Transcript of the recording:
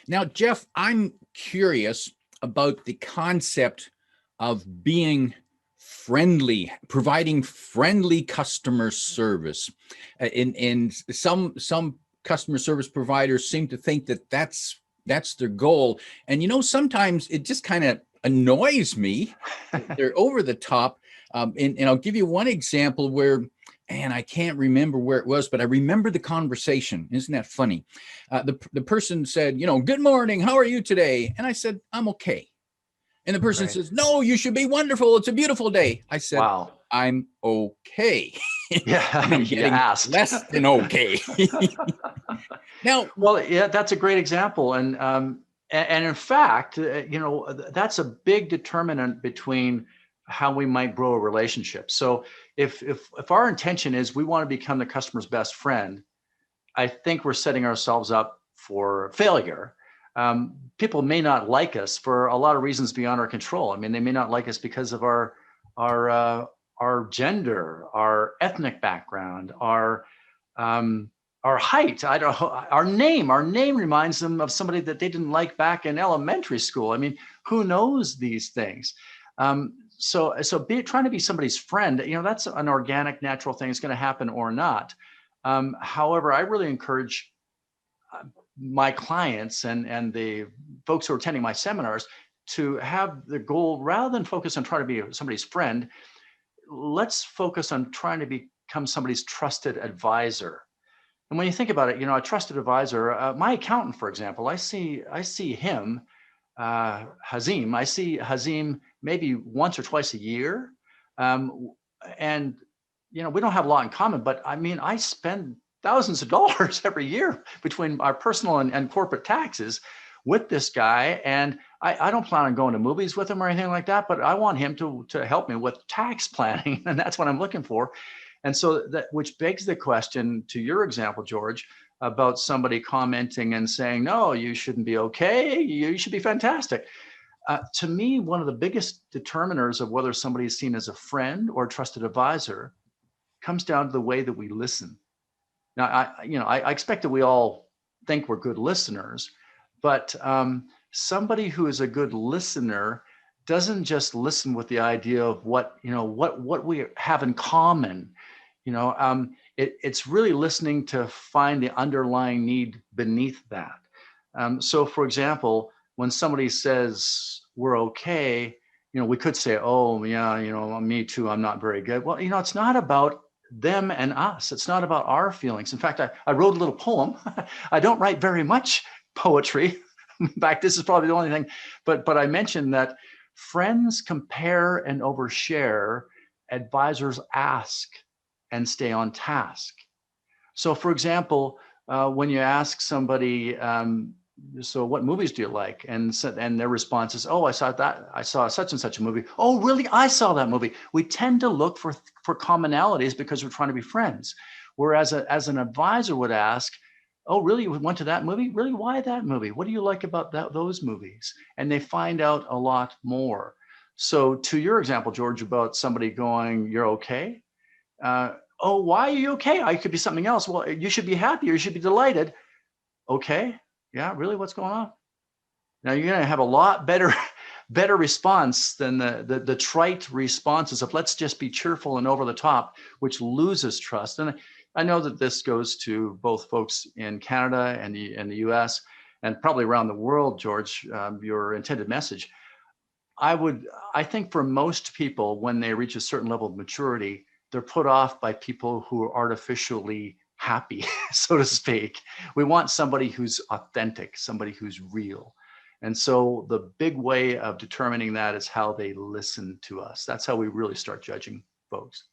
Now, Jeff, I'm curious about the concept of being friendly, providing friendly customer service. And some customer service providers seem to think that that's their goal. And sometimes it just kind of annoys me. They're over the top. And I'll give you one example where, and I can't remember where it was, but I remember the conversation. Isn't that funny? The person said, good morning, how are you today? And I said, I'm okay. And the person Right. says, no, you should be wonderful. It's a beautiful day. I said, Wow. I'm okay. And Yeah, I'm you getting asked. less than okay. Now, Well, yeah, that's a great example, and in fact, that's a big determinant between how we might grow a relationship. So if our intention is we want to become the customer's best friend, I think we're setting ourselves up for failure. People may not like us for a lot of reasons beyond our control. I mean, they may not like us because of our our gender, our ethnic background, um, our height. I don't know, our name. Our name reminds them of somebody that they didn't like back in elementary school. I mean, who knows these things? Trying to be somebody's friend, that's an organic, natural thing. It's going to happen or not. However, I really encourage my clients and the folks who are attending my seminars to have the goal, rather than focus on trying to be somebody's friend, let's focus on trying to become somebody's trusted advisor. And when you think about it, a trusted advisor, my accountant, for example, I see him, Hazim. I see Hazim maybe once or twice a year, and we don't have a lot in common. But I mean, I spend thousands of dollars every year between our personal and corporate taxes with this guy, and I don't plan on going to movies with him or anything like that. But I want him to help me with tax planning, and that's what I'm looking for. And so that, which begs the question to your example, George, about somebody commenting and saying, no, you shouldn't be okay. You should be fantastic. To me, one of the biggest determiners of whether somebody is seen as a friend or a trusted advisor comes down to the way that we listen. Now, I expect that we all think we're good listeners, but somebody who is a good listener doesn't just listen with the idea of what we have in common. It's really listening to find the underlying need beneath that. So, for example, when somebody says we're okay, we could say, oh yeah, me too, I'm not very good. Well, it's not about them and us. It's not about our feelings. In fact, I wrote a little poem. I don't write very much poetry. In fact, this is probably the only thing, but I mentioned that friends compare and overshare, advisors ask and stay on task. So for example, when you ask somebody, so what movies do you like? And their response is, oh, I saw such and such a movie. Oh, really? I saw that movie. We tend to look for commonalities because we're trying to be friends. Whereas as an advisor would ask, oh, really? You went to that movie? Really? Why that movie? What do you like about those movies? And they find out a lot more. So to your example, George, about somebody going, you're okay. Oh, why are you okay? I could be something else. Well, you should be happy or you should be delighted. Okay. Yeah, really? What's going on? Now you're going to have a lot better response than the trite responses of let's just be cheerful and over the top, which loses trust. And I know that this goes to both folks in Canada and the US and probably around the world, George, your intended message. I think for most people, when they reach a certain level of maturity, they're put off by people who are artificially happy, so to speak. We want somebody who's authentic, somebody who's real. And so the big way of determining that is how they listen to us. That's how we really start judging folks.